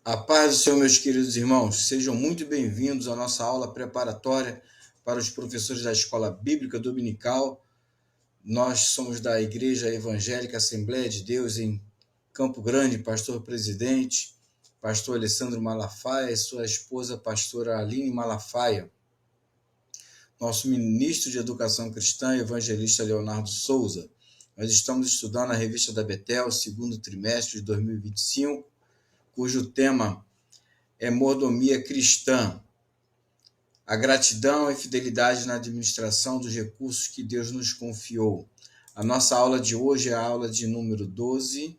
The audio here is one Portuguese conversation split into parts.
A paz do Senhor, meus queridos irmãos, sejam muito bem-vindos à nossa aula preparatória para os professores da Escola Bíblica Dominical. Nós somos da Igreja Evangélica Assembleia de Deus em Campo Grande, pastor presidente, pastor Alessandro Malafaia e sua esposa, pastora Aline Malafaia. Nosso ministro de Educação Cristã, evangelista Leonardo Souza. Nós estamos estudando a revista da Betel, segundo trimestre de 2025, cujo tema é mordomia cristã, a gratidão e fidelidade na administração dos recursos que Deus nos confiou. A nossa aula de hoje é a aula de número 12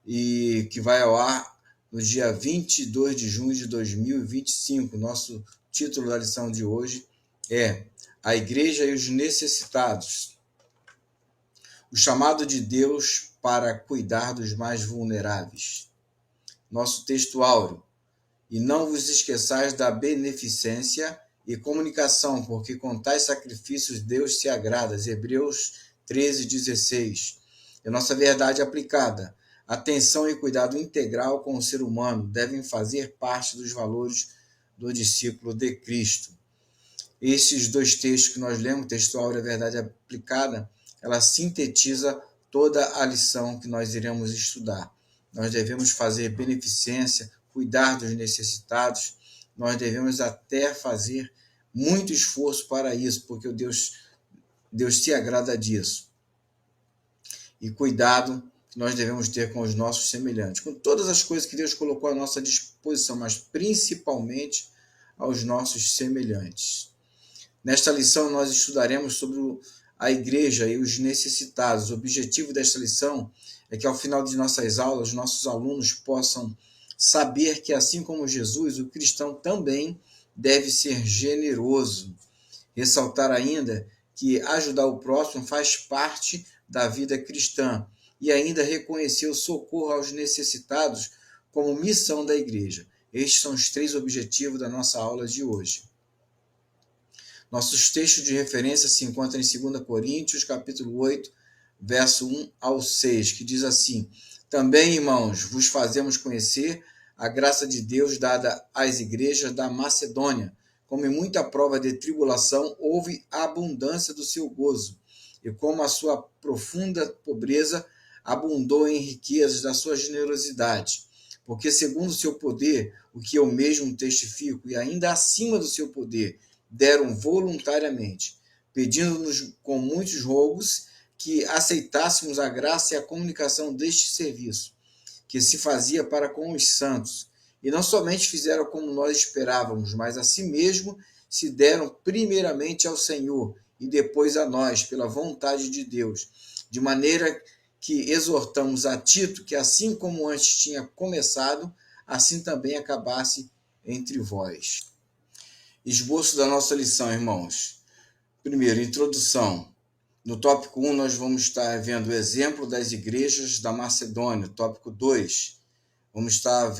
e que vai ao ar no dia 22 de junho de 2025. Nosso título da lição de hoje é A Igreja e os Necessitados. O chamado de Deus para cuidar dos mais vulneráveis. Nosso texto áureo. E não vos esqueçais da beneficência e comunicação, porque com tais sacrifícios Deus se agrada. Hebreus 13:16. É nossa verdade aplicada. Atenção e cuidado integral com o ser humano devem fazer parte dos valores do discípulo de Cristo. Esses dois textos que nós lemos, texto áureo e a verdade aplicada, ela sintetiza toda a lição que nós iremos estudar. Nós devemos fazer beneficência, cuidar dos necessitados, nós devemos até fazer muito esforço para isso, porque Deus se agrada disso. E cuidado que nós devemos ter com os nossos semelhantes, com todas as coisas que Deus colocou à nossa disposição, mas principalmente aos nossos semelhantes. Nesta lição nós estudaremos sobre a igreja e os necessitados. O objetivo desta lição é que ao final de nossas aulas, nossos alunos possam saber que, assim como Jesus, o cristão também deve ser generoso. Ressaltar ainda que ajudar o próximo faz parte da vida cristã e ainda reconhecer o socorro aos necessitados como missão da igreja. Estes são os três objetivos da nossa aula de hoje. Nossos textos de referência se encontram em 2 Coríntios, capítulo 8, verso 1 ao 6, que diz assim: Também, irmãos, vos fazemos conhecer a graça de Deus dada às igrejas da Macedônia. Como em muita prova de tribulação, houve abundância do seu gozo, e como a sua profunda pobreza abundou em riquezas da sua generosidade. Porque, segundo o seu poder, o que eu mesmo testifico, e ainda acima do seu poder, deram voluntariamente, pedindo-nos com muitos rogos que aceitássemos a graça e a comunicação deste serviço, que se fazia para com os santos. E não somente fizeram como nós esperávamos, mas a si mesmo se deram primeiramente ao Senhor e depois a nós, pela vontade de Deus. De maneira que exortamos a Tito que, assim como antes tinha começado, assim também acabasse entre vós. Esboço da nossa lição, irmãos. Primeiro, introdução. No tópico 1, nós vamos estar vendo o exemplo das igrejas da Macedônia. Tópico 2, vamos estar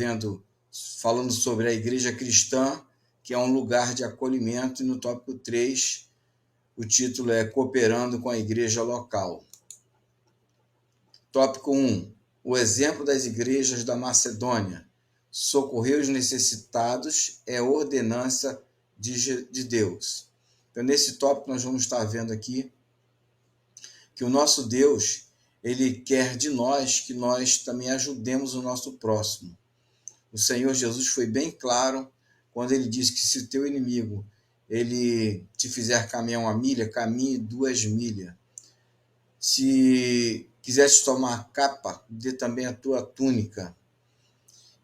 falando sobre a igreja cristã, que é um lugar de acolhimento. E no tópico 3, o título é Cooperando com a Igreja Local. Tópico 1, o exemplo das igrejas da Macedônia. Socorrer os necessitados é ordenança de Deus. Então, nesse tópico, nós vamos estar vendo aqui que o nosso Deus, ele quer de nós que nós também ajudemos o nosso próximo. O Senhor Jesus foi bem claro quando ele disse que se o teu inimigo ele te fizer caminhar 1 milha, caminhe 2 milhas. Se quiser te tomar a capa, dê também a tua túnica.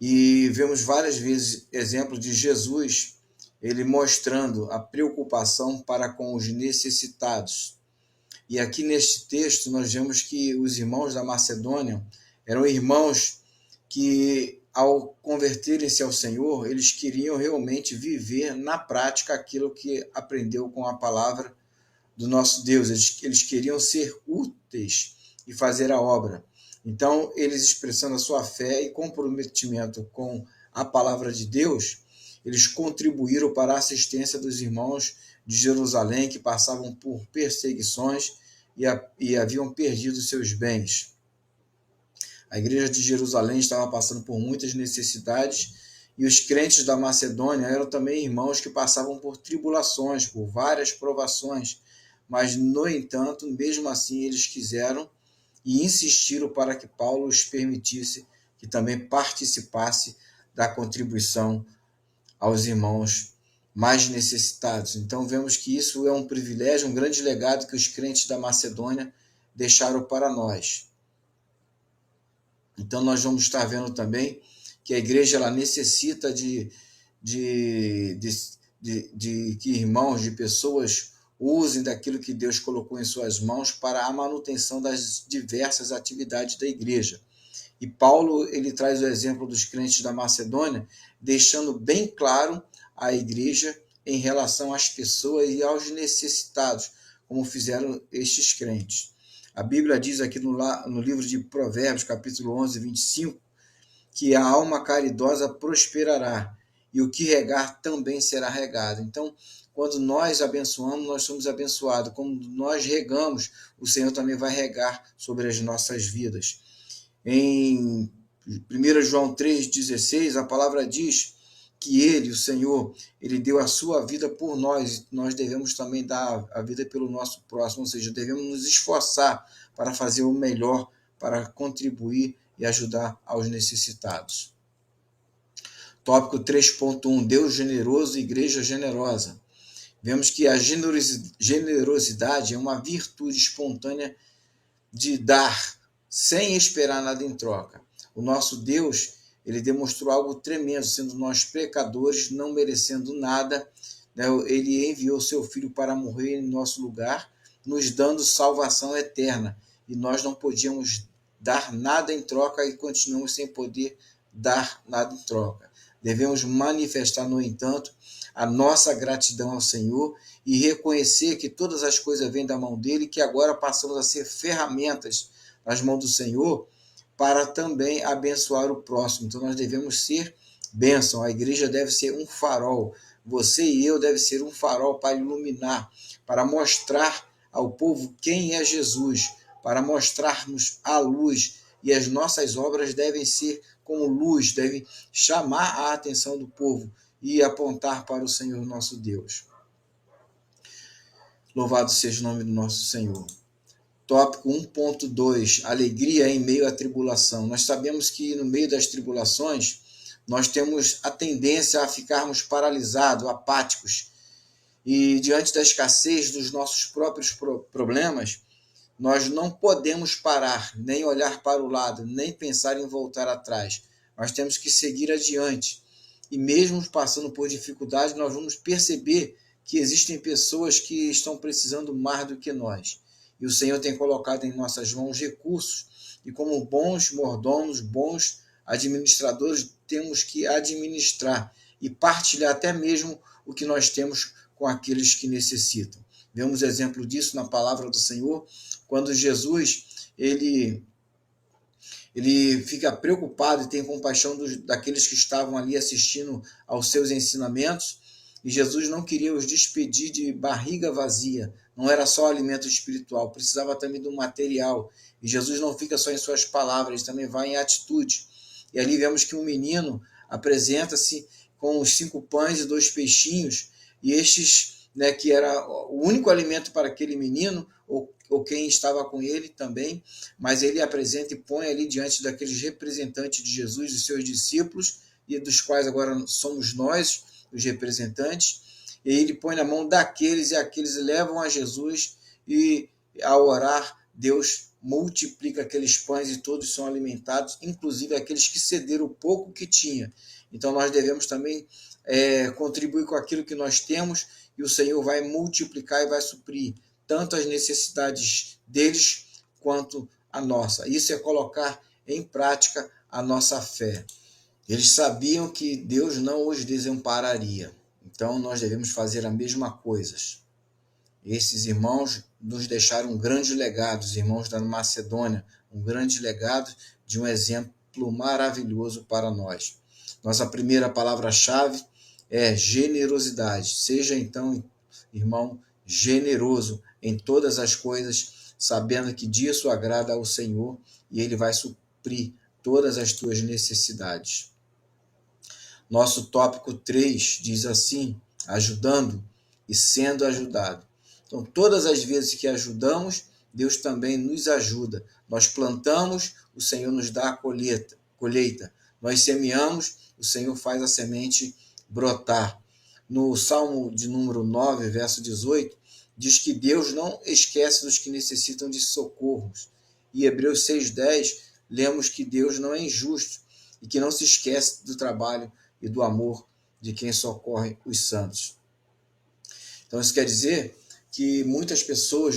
E vemos várias vezes exemplos de Jesus ele mostrando a preocupação para com os necessitados. E aqui neste texto nós vemos que os irmãos da Macedônia eram irmãos que, ao converterem-se ao Senhor, eles queriam realmente viver na prática aquilo que aprendeu com a palavra do nosso Deus. Eles queriam ser úteis e fazer a obra. Então, eles expressando a sua fé e comprometimento com a palavra de Deus, eles contribuíram para a assistência dos irmãos de Jerusalém que passavam por perseguições e haviam perdido seus bens. A igreja de Jerusalém estava passando por muitas necessidades e os crentes da Macedônia eram também irmãos que passavam por tribulações, por várias provações, mas, no entanto, mesmo assim eles quiseram e insistiram para que Paulo os permitisse que também participasse da contribuição aos irmãos mais necessitados. Então vemos que isso é um privilégio, um grande legado que os crentes da Macedônia deixaram para nós. Então nós vamos estar vendo também que a igreja ela necessita de que irmãos, de pessoas usem daquilo que Deus colocou em suas mãos para a manutenção das diversas atividades da igreja. E Paulo ele traz o exemplo dos crentes da Macedônia, deixando bem claro a igreja em relação às pessoas e aos necessitados, como fizeram estes crentes. A Bíblia diz aqui no livro de Provérbios, capítulo 11, 25, que a alma caridosa prosperará e o que regar também será regado. Então, quando nós abençoamos, nós somos abençoados. Quando nós regamos, o Senhor também vai regar sobre as nossas vidas. Em 1 João 3,16, a palavra diz que ele, o Senhor, ele deu a sua vida por nós, e nós devemos também dar a vida pelo nosso próximo, ou seja, devemos nos esforçar para fazer o melhor, para contribuir e ajudar aos necessitados. Tópico 3.1, Deus generoso e igreja generosa. Vemos que a generosidade é uma virtude espontânea de dar, sem esperar nada em troca. O nosso Deus, ele demonstrou algo tremendo, sendo nós pecadores, não merecendo nada, né? Ele enviou seu Filho para morrer em nosso lugar, nos dando salvação eterna. E nós não podíamos dar nada em troca e continuamos sem poder dar nada em troca. Devemos manifestar, no entanto, a nossa gratidão ao Senhor e reconhecer que todas as coisas vêm da mão dele e que agora passamos a ser ferramentas nas mãos do Senhor para também abençoar o próximo. Então nós devemos ser bênção. A igreja deve ser um farol. Você e eu devem ser um farol para iluminar, para mostrar ao povo quem é Jesus, para mostrarmos a luz. E as nossas obras devem ser como luz, devem chamar a atenção do povo e apontar para o Senhor nosso Deus. Louvado seja o nome do nosso Senhor. Tópico 1.2, alegria em meio à tribulação. Nós sabemos que no meio das tribulações, nós temos a tendência a ficarmos paralisados, apáticos. E diante da escassez dos nossos próprios problemas, nós não podemos parar, nem olhar para o lado, nem pensar em voltar atrás. Nós temos que seguir adiante. E mesmo passando por dificuldades, nós vamos perceber que existem pessoas que estão precisando mais do que nós. E o Senhor tem colocado em nossas mãos recursos. E como bons mordomos, bons administradores, temos que administrar e partilhar até mesmo o que nós temos com aqueles que necessitam. Vemos exemplo disso na palavra do Senhor, quando Jesus ele fica preocupado e tem compaixão daqueles que estavam ali assistindo aos seus ensinamentos, e Jesus não queria os despedir de barriga vazia. Não era só alimento espiritual, precisava também do material. E Jesus não fica só em suas palavras, também vai em atitude. E ali vemos que um menino apresenta-se com os 5 pães e 2 peixinhos, e estes, né, que era o único alimento para aquele menino, ou quem estava com ele também, mas ele apresenta e põe ali diante daqueles representantes de Jesus, de seus discípulos, e dos quais agora somos nós, os representantes, e ele põe na mão daqueles, e aqueles levam a Jesus, e ao orar, Deus multiplica aqueles pães e todos são alimentados, inclusive aqueles que cederam o pouco que tinha. Então nós devemos também contribuir com aquilo que nós temos, e o Senhor vai multiplicar e vai suprir tanto as necessidades deles quanto a nossa. Isso é colocar em prática a nossa fé. Eles sabiam que Deus não os desampararia. Então nós devemos fazer a mesma coisa. Esses irmãos nos deixaram um grande legado, os irmãos da Macedônia, um grande legado de um exemplo maravilhoso para nós. Nossa primeira palavra-chave é generosidade. Seja então, irmão, generoso em todas as coisas, sabendo que disso agrada ao Senhor e Ele vai suprir todas as tuas necessidades. Nosso tópico 3 diz assim: ajudando e sendo ajudado. Então, todas as vezes que ajudamos, Deus também nos ajuda. Nós plantamos, o Senhor nos dá a colheita. Nós semeamos, o Senhor faz a semente brotar. No Salmo de número 9, verso 18, diz que Deus não esquece dos que necessitam de socorros. E Hebreus 6,10, lemos que Deus não é injusto e que não se esquece do trabalho e do amor de quem socorre os santos. Então, isso quer dizer que muitas pessoas,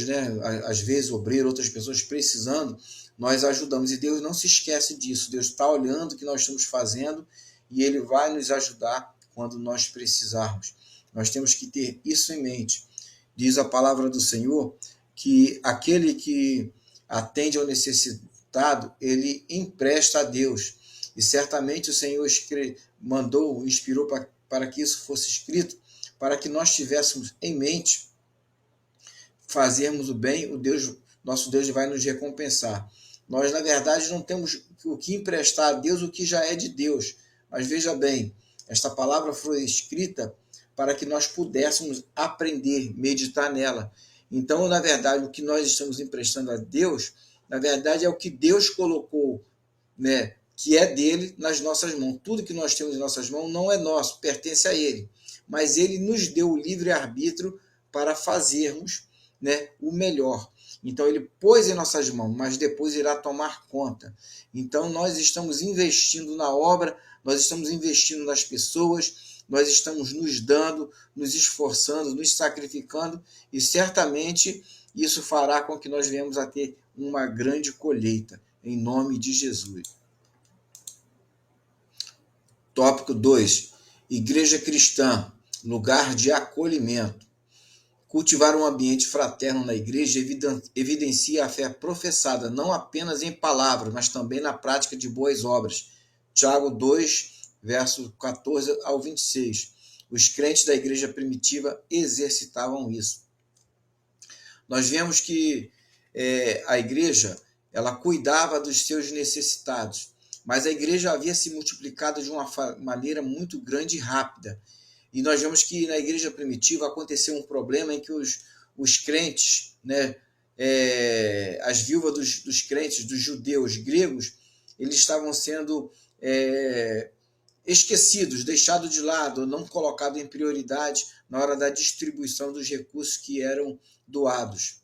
às vezes obreiro, outras pessoas precisando, nós ajudamos. E Deus não se esquece disso. Deus está olhando o que nós estamos fazendo e Ele vai nos ajudar quando nós precisarmos. Nós temos que ter isso em mente. Diz a palavra do Senhor que aquele que atende ao necessitado, ele empresta a Deus. E certamente o Senhor mandou, inspirou para que isso fosse escrito, para que nós tivéssemos em mente fazermos o bem, nosso Deus vai nos recompensar. Nós, na verdade, não temos o que emprestar a Deus, o que já é de Deus. Mas veja bem, esta palavra foi escrita para que nós pudéssemos aprender, meditar nela. Então, na verdade, o que nós estamos emprestando a Deus, na verdade, é o que Deus colocou, que é dele nas nossas mãos. Tudo que nós temos em nossas mãos não é nosso, pertence a ele. Mas ele nos deu o livre-arbítrio para fazermos o melhor. Então ele pôs em nossas mãos, mas depois irá tomar conta. Então nós estamos investindo na obra, nós estamos investindo nas pessoas, nós estamos nos dando, nos esforçando, nos sacrificando, e certamente isso fará com que nós venhamos a ter uma grande colheita, em nome de Jesus. Tópico 2. Igreja cristã, lugar de acolhimento. Cultivar um ambiente fraterno na igreja evidencia a fé professada, não apenas em palavras, mas também na prática de boas obras. Tiago 2, verso 14 ao 26. Os crentes da igreja primitiva exercitavam isso. Nós vemos que a igreja ela cuidava dos seus necessitados, mas a igreja havia se multiplicado de uma maneira muito grande e rápida. E nós vemos que na igreja primitiva aconteceu um problema em que os crentes, as viúvas dos crentes, dos judeus gregos, eles estavam sendo esquecidos, deixados de lado, não colocados em prioridade na hora da distribuição dos recursos que eram doados.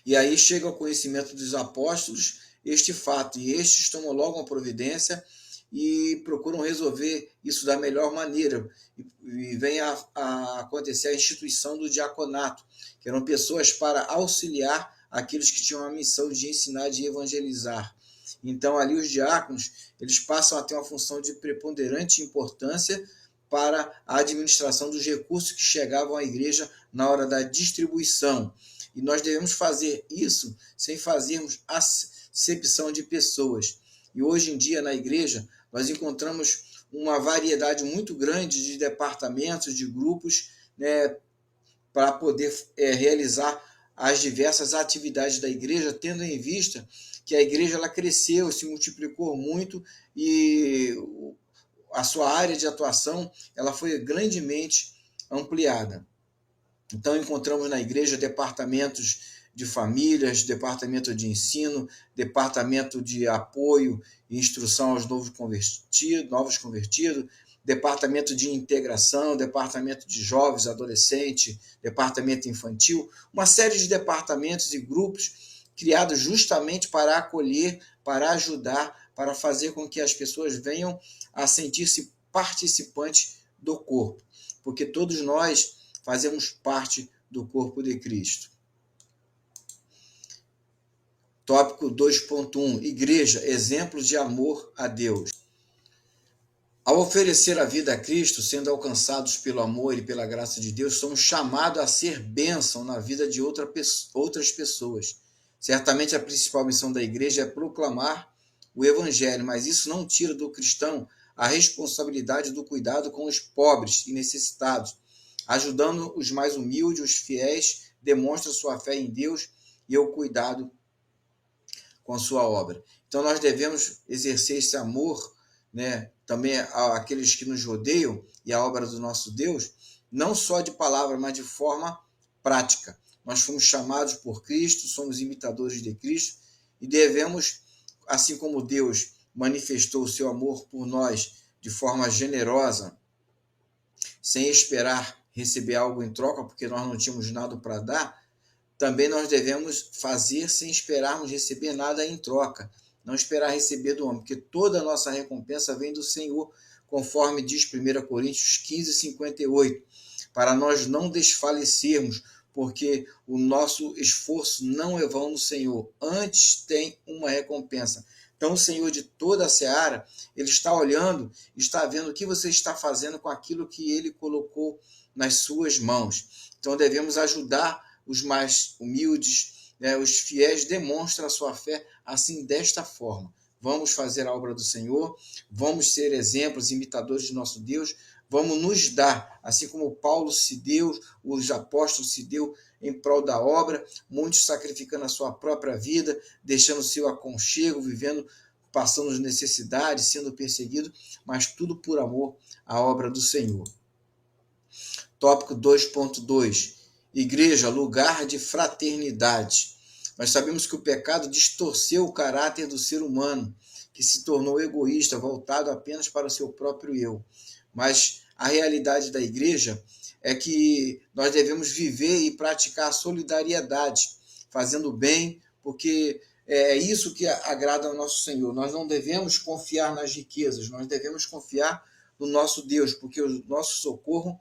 E aí chega ao conhecimento dos apóstolos este fato, e estes tomam logo uma providência e procuram resolver isso da melhor maneira. E vem a acontecer a instituição do diaconato, que eram pessoas para auxiliar aqueles que tinham a missão de ensinar, de evangelizar. Então, ali os diáconos, eles passam a ter uma função de preponderante importância para a administração dos recursos que chegavam à igreja na hora da distribuição. E nós devemos fazer isso sem fazermos acepção de pessoas. E hoje em dia, na igreja, nós encontramos uma variedade muito grande de departamentos, de grupos, para poder realizar as diversas atividades da igreja, tendo em vista que a igreja ela cresceu, se multiplicou muito e a sua área de atuação ela foi grandemente ampliada. Então, encontramos na igreja departamentos de famílias, departamento de ensino, departamento de apoio e instrução aos novos convertidos, departamento de integração, departamento de jovens, adolescentes, departamento infantil, uma série de departamentos e grupos criados justamente para acolher, para ajudar, para fazer com que as pessoas venham a sentir-se participantes do corpo, porque todos nós fazemos parte do corpo de Cristo. Tópico 2.1. Igreja, exemplos de amor a Deus. Ao oferecer a vida a Cristo, sendo alcançados pelo amor e pela graça de Deus, somos chamados a ser bênção na vida de outras pessoas. Certamente a principal missão da igreja é proclamar o evangelho, mas isso não tira do cristão a responsabilidade do cuidado com os pobres e necessitados. Ajudando os mais humildes, os fiéis, demonstra sua fé em Deus e o cuidado com sua obra. Então, Então nós devemos exercer esse amor, né, também àqueles que nos rodeiam e à obra do nosso Deus, não só de palavra, mas de forma prática. Nós fomos chamados por Cristo, somos imitadores de Cristo e devemos, assim como Deus manifestou o seu amor por nós de forma generosa, sem esperar receber algo em troca, porque nós não tínhamos nada para dar, também nós devemos fazer sem esperarmos receber nada em troca. Não esperar receber do homem, porque toda a nossa recompensa vem do Senhor, conforme diz 1 Coríntios 15, 58, para nós não desfalecermos, porque o nosso esforço não é vão no Senhor, antes tem uma recompensa. Então, o Senhor de toda a seara, Ele está olhando, está vendo o que você está fazendo com aquilo que Ele colocou nas suas mãos. Então, devemos ajudar os mais humildes, né? Os fiéis demonstram a sua fé assim, desta forma. Vamos fazer a obra do Senhor, vamos ser exemplos, imitadores de nosso Deus, vamos nos dar, assim como Paulo se deu, os apóstolos se deu em prol da obra, muitos sacrificando a sua própria vida, deixando o seu aconchego, vivendo, passando necessidades, sendo perseguido, mas tudo por amor à obra do Senhor. Tópico 2.2. Igreja, lugar de fraternidade. Nós sabemos que o pecado distorceu o caráter do ser humano, que se tornou egoísta, voltado apenas para o seu próprio eu. Mas a realidade da igreja é que nós devemos viver e praticar a solidariedade, fazendo bem, porque é isso que agrada ao nosso Senhor. Nós não devemos confiar nas riquezas, nós devemos confiar no nosso Deus, porque o nosso socorro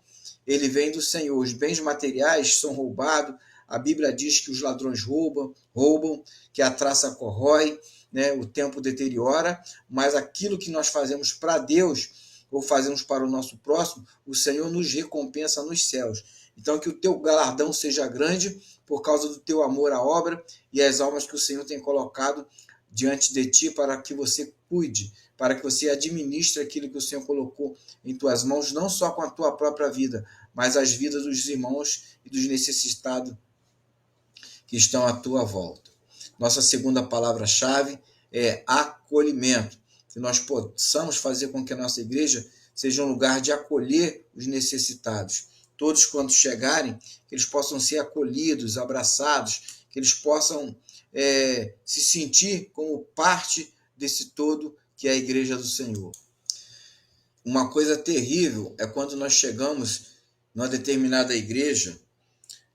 ele vem do Senhor. Os bens materiais são roubados, a Bíblia diz que os ladrões roubam, que a traça corrói, né? O tempo deteriora, mas aquilo que nós fazemos para Deus ou fazemos para o nosso próximo, o Senhor nos recompensa nos céus. Então, que o teu galardão seja grande por causa do teu amor à obra e às almas que o Senhor tem colocado diante de ti para que você cuide, para que você administre aquilo que o Senhor colocou em tuas mãos, não só com a tua própria vida, mas as vidas dos irmãos e dos necessitados que estão à tua volta. Nossa segunda palavra-chave é acolhimento. Que nós possamos fazer com que a nossa igreja seja um lugar de acolher os necessitados. Todos quando chegarem, que eles possam ser acolhidos, abraçados, que eles possam se sentir como parte desse todo que é a igreja do Senhor. Uma coisa terrível é quando nós chegamos numa determinada igreja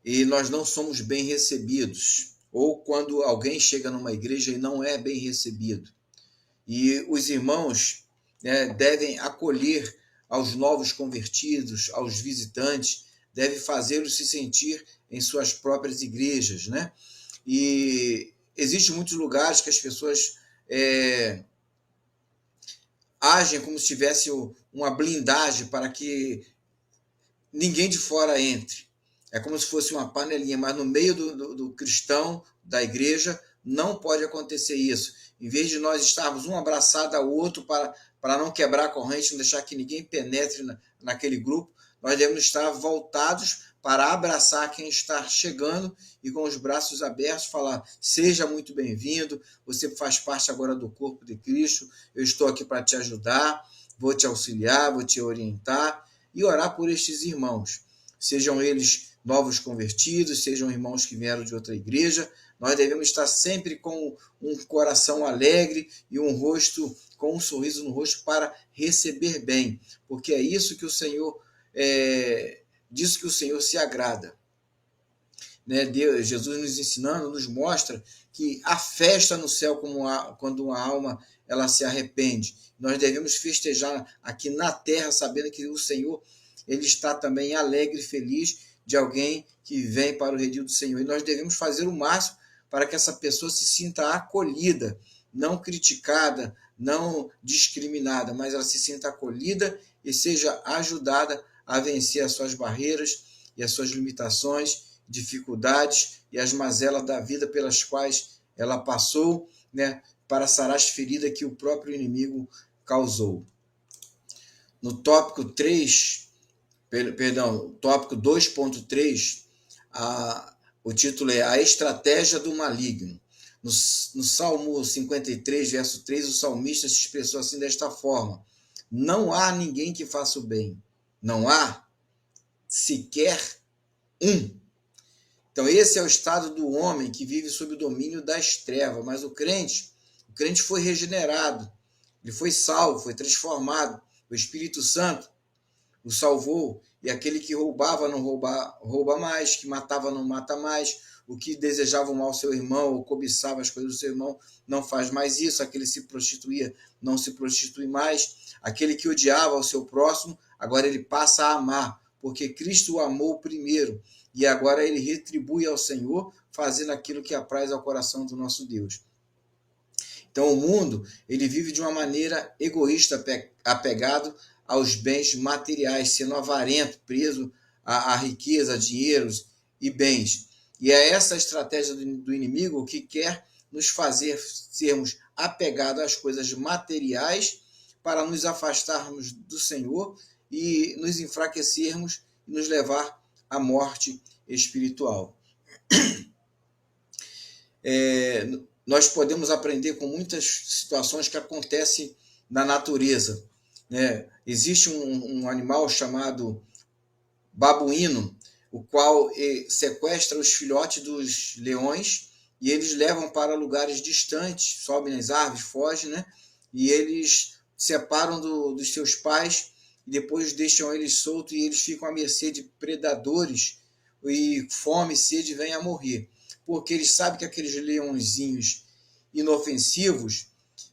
e nós não somos bem recebidos, ou quando alguém chega numa igreja e não é bem recebido. E os irmãos, né, devem acolher aos novos convertidos, aos visitantes, devem fazê-los se sentir em suas próprias igrejas, né? E existem muitos lugares que as pessoas agem como se tivesse uma blindagem para que ninguém de fora entre. É como se fosse uma panelinha, mas no meio do cristão, da igreja, não pode acontecer isso. Em vez de nós estarmos um abraçado ao outro para não quebrar a corrente, não deixar que ninguém penetre naquele grupo, nós devemos estar voltados para abraçar quem está chegando e com os braços abertos falar: seja muito bem-vindo, você faz parte agora do corpo de Cristo, eu estou aqui para te ajudar, vou te auxiliar, vou te orientar e orar por estes irmãos. Sejam eles novos convertidos, sejam irmãos que vieram de outra igreja, nós devemos estar sempre com um coração alegre e um rosto, com um sorriso no rosto para receber bem, porque é isso que o Senhor, disso que o Senhor se agrada. Né? Deus, Jesus nos ensinando, nos mostra que há festa no céu quando uma alma ela se arrepende. Nós devemos festejar aqui na terra, sabendo que o Senhor ele está também alegre e feliz de alguém que vem para o redil do Senhor. E nós devemos fazer o máximo para que essa pessoa se sinta acolhida, não criticada, não discriminada, mas ela se sinta acolhida e seja ajudada a vencer as suas barreiras e as suas limitações, dificuldades e as mazelas da vida pelas quais ela passou, né, para sarar as feridas que o próprio inimigo causou. No tópico 2.3, o título é A Estratégia do Maligno. No Salmo 53, verso 3, o salmista se expressou assim desta forma: não há ninguém que faça o bem, não há sequer um. Então esse é o estado do homem que vive sob o domínio das trevas, mas o crente foi regenerado, ele foi salvo, foi transformado, o Espírito Santo o salvou, e aquele que roubava não rouba mais, que matava não mata mais, o que desejava o mal ao seu irmão, ou cobiçava as coisas do seu irmão, não faz mais isso, aquele que se prostituía não se prostitui mais, aquele que odiava o seu próximo, agora ele passa a amar, porque Cristo o amou primeiro, e agora ele retribui ao Senhor, fazendo aquilo que apraz ao coração do nosso Deus. Então o mundo, ele vive de uma maneira egoísta, apegado aos bens materiais, sendo avarento, preso à riqueza, a dinheiros e bens. E é essa a estratégia do inimigo que quer nos fazer sermos apegados às coisas materiais para nos afastarmos do Senhor e nos enfraquecermos e nos levar à morte espiritual. Nós podemos aprender com muitas situações que acontecem na natureza. Existe um animal chamado babuíno, o qual sequestra os filhotes dos leões e eles levam para lugares distantes, sobem nas árvores, fogem, e eles separam dos seus pais e depois deixam eles soltos e eles ficam à mercê de predadores e fome e sede vêm a morrer. Porque eles sabem que aqueles leõezinhos inofensivos,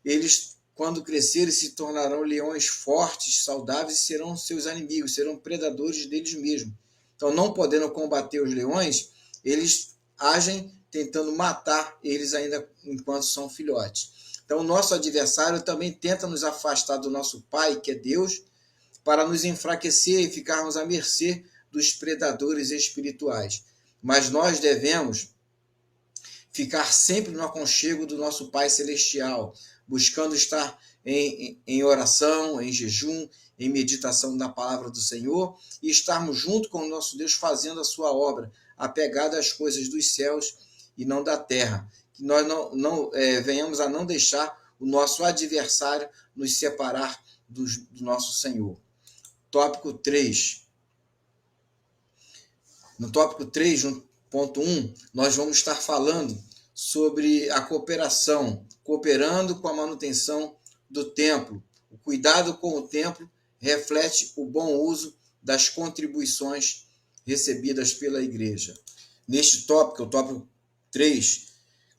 eles, quando crescerem, se tornarão leões fortes, saudáveis e serão seus inimigos, serão predadores deles mesmos. Então, não podendo combater os leões, eles agem tentando matar eles ainda enquanto são filhotes. Então, o nosso adversário também tenta nos afastar do nosso Pai, que é Deus, para nos enfraquecer e ficarmos à mercê dos predadores espirituais. Mas nós devemos ficar sempre no aconchego do nosso Pai Celestial, buscando estar em oração, em jejum, em meditação da palavra do Senhor e estarmos junto com o nosso Deus fazendo a sua obra, apegado às coisas dos céus e não da terra. Que nós não venhamos a não deixar o nosso adversário nos separar do nosso Senhor. Tópico 3. No tópico 3, no ponto 1, nós vamos estar falando sobre a cooperação, cooperando com a manutenção do templo. O cuidado com o templo reflete o bom uso das contribuições recebidas pela igreja. Neste tópico, o tópico 3,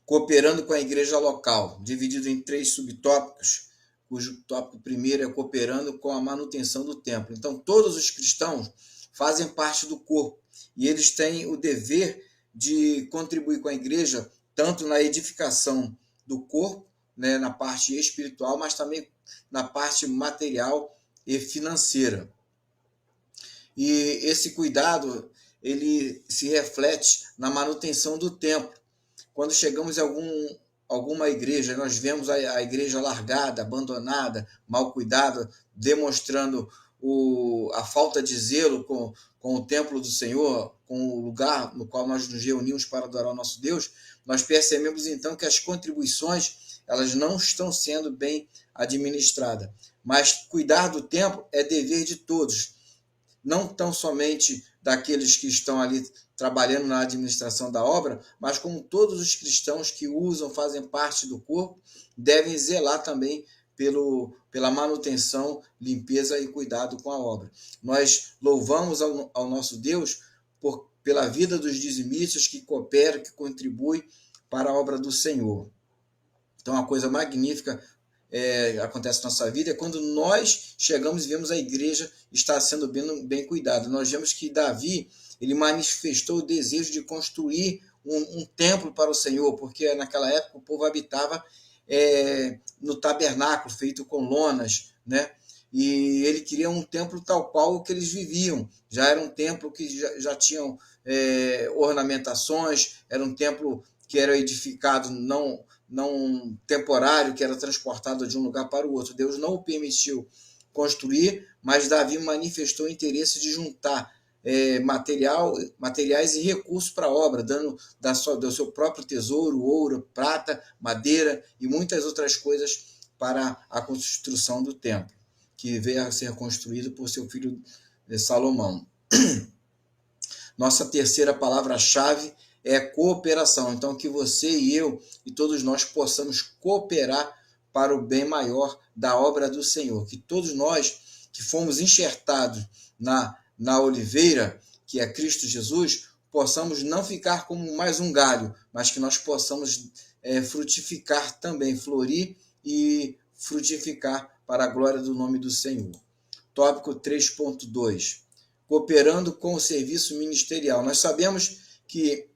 cooperando com a igreja local, dividido em 3 subtópicos, cujo tópico primeiro é cooperando com a manutenção do templo. Então, todos os cristãos fazem parte do corpo e eles têm o dever de contribuir com a igreja tanto na edificação do corpo, na parte espiritual, mas também na parte material e financeira. E esse cuidado, ele se reflete na manutenção do templo. Quando chegamos a alguma igreja, nós vemos a igreja largada, abandonada, mal cuidada, demonstrando a falta de zelo com o templo do Senhor, com o lugar no qual nós nos reunimos para adorar o nosso Deus, nós percebemos então que as contribuições elas não estão sendo bem administradas. Mas cuidar do templo é dever de todos, não tão somente daqueles que estão ali trabalhando na administração da obra, mas como todos os cristãos que usam, fazem parte do corpo, devem zelar também pela manutenção, limpeza e cuidado com a obra. Nós louvamos ao nosso Deus pela vida dos dizimistas que cooperam, que contribuem para a obra do Senhor. Então, uma coisa magnífica acontece na nossa vida é quando nós chegamos e vemos a igreja estar sendo bem cuidada. Nós vemos que Davi ele manifestou o desejo de construir um templo para o Senhor, porque naquela época o povo habitava no tabernáculo, feito com lonas, e ele queria um templo tal qual o que eles viviam. Já era um templo que já tinham ornamentações, era um templo que era edificado não temporário, que era transportado de um lugar para o outro. Deus não o permitiu construir, mas Davi manifestou o interesse de juntar materiais e recursos para a obra, dando do seu próprio tesouro, ouro, prata, madeira e muitas outras coisas para a construção do templo, que veio a ser construído por seu filho Salomão. Nossa terceira palavra-chave é cooperação. Então, que você e eu e todos nós possamos cooperar para o bem maior da obra do Senhor. Que todos nós que fomos enxertados na oliveira, que é Cristo Jesus, possamos não ficar como mais um galho, mas que nós possamos frutificar também, florir e frutificar para a glória do nome do Senhor. Tópico 3.2. Cooperando com o serviço ministerial. Nós sabemos que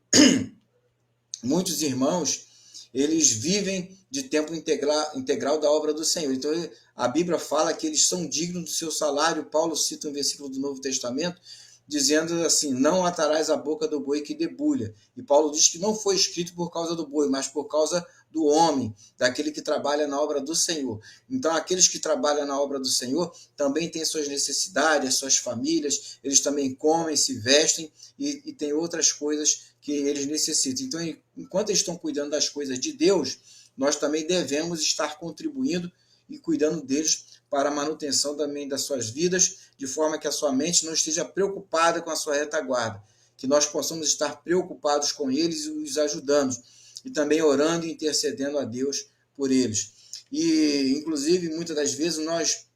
muitos irmãos, eles vivem de tempo integral da obra do Senhor. Então, a Bíblia fala que eles são dignos do seu salário. Paulo cita um versículo do Novo Testamento, dizendo assim, não atarás a boca do boi que debulha. E Paulo diz que não foi escrito por causa do boi, mas por causa do homem, daquele que trabalha na obra do Senhor. Então, aqueles que trabalham na obra do Senhor também têm suas necessidades, suas famílias, eles também comem, se vestem e têm outras coisas que eles necessitam. Então, enquanto eles estão cuidando das coisas de Deus, nós também devemos estar contribuindo e cuidando deles para a manutenção também das suas vidas, de forma que a sua mente não esteja preocupada com a sua retaguarda, que nós possamos estar preocupados com eles e os ajudando, e também orando e intercedendo a Deus por eles. E, inclusive, muitas das vezes nós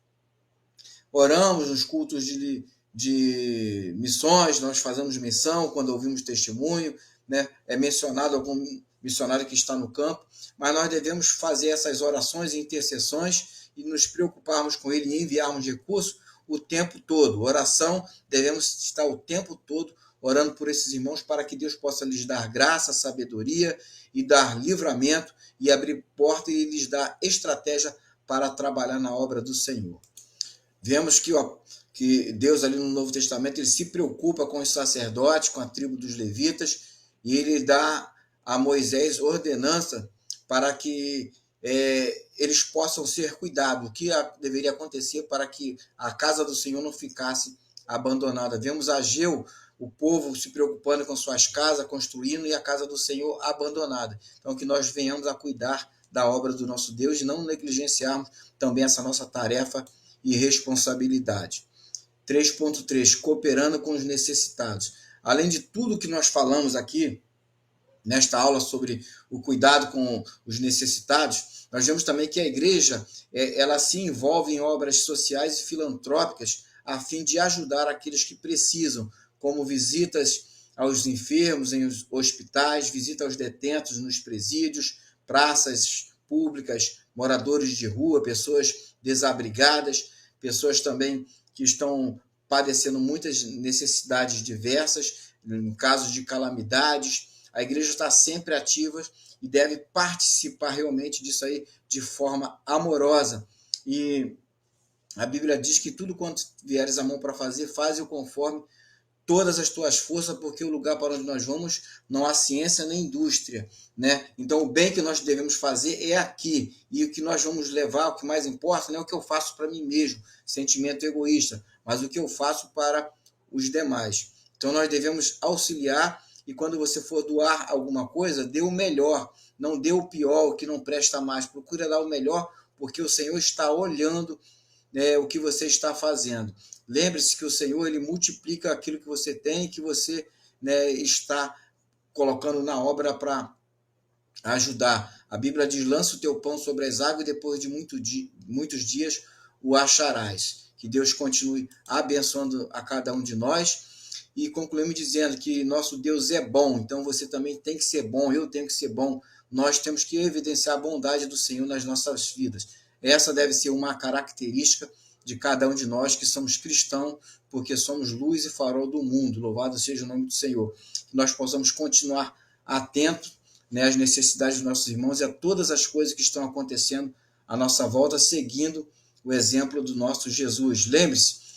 oramos nos cultos de missões, nós fazemos missão quando ouvimos testemunho, né? É mencionado algum missionário que está no campo, mas nós devemos fazer essas orações e intercessões e nos preocuparmos com ele e enviarmos recursos o tempo todo. Oração, devemos estar o tempo todo orando por esses irmãos para que Deus possa lhes dar graça, sabedoria e dar livramento e abrir porta e lhes dar estratégia para trabalhar na obra do Senhor. Vemos que Deus ali no Novo Testamento ele se preocupa com os sacerdotes, com a tribo dos levitas, e ele dá a Moisés ordenança para que eles possam ser cuidados, o que deveria acontecer para que a casa do Senhor não ficasse abandonada. Vemos Ageu, o povo se preocupando com suas casas, construindo, e a casa do Senhor abandonada. Então, que nós venhamos a cuidar da obra do nosso Deus e não negligenciarmos também essa nossa tarefa e responsabilidade. 3.3, cooperando com os necessitados. Além de tudo que nós falamos aqui, nesta aula sobre o cuidado com os necessitados, nós vemos também que a igreja ela se envolve em obras sociais e filantrópicas a fim de ajudar aqueles que precisam, como visitas aos enfermos em hospitais, visita aos detentos nos presídios, praças públicas, moradores de rua, pessoas desabrigadas, pessoas também que estão padecendo muitas necessidades diversas, em casos de calamidades. A igreja está sempre ativa e deve participar realmente disso aí de forma amorosa. E a Bíblia diz que tudo quanto vieres a mão para fazer, faze-o conforme todas as tuas forças, porque o lugar para onde nós vamos não há ciência nem indústria, né? Então, o bem que nós devemos fazer é aqui, e o que nós vamos levar, o que mais importa, não é o que eu faço para mim mesmo, sentimento egoísta, mas o que eu faço para os demais. Então, nós devemos auxiliar, e quando você for doar alguma coisa, dê o melhor, não dê o pior, o que não presta mais, procure dar o melhor, porque o Senhor está olhando o que você está fazendo. Lembre-se que o Senhor ele multiplica aquilo que você tem e que você está colocando na obra para ajudar. A Bíblia diz, lança o teu pão sobre as águas e depois de muitos dias o acharás. Que Deus continue abençoando a cada um de nós. E concluímos dizendo que nosso Deus é bom, então você também tem que ser bom, eu tenho que ser bom. Nós temos que evidenciar a bondade do Senhor nas nossas vidas. Essa deve ser uma característica de cada um de nós que somos cristãos, porque somos luz e farol do mundo. Louvado seja o nome do Senhor. Que nós possamos continuar atentos às necessidades dos nossos irmãos e a todas as coisas que estão acontecendo à nossa volta, seguindo o exemplo do nosso Jesus. Lembre-se,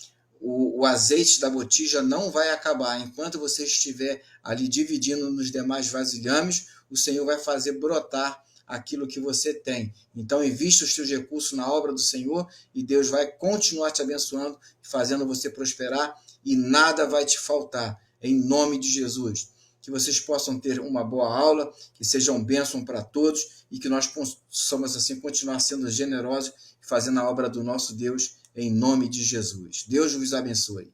o azeite da botija não vai acabar. Enquanto você estiver ali dividindo nos demais vasilhames, o Senhor vai fazer brotar aquilo que você tem. Então, invista os seus recursos na obra do Senhor e Deus vai continuar te abençoando, fazendo você prosperar e nada vai te faltar, em nome de Jesus. Que vocês possam ter uma boa aula, que seja um bênção para todos e que nós possamos assim continuar sendo generosos e fazendo a obra do nosso Deus, em nome de Jesus. Deus vos abençoe.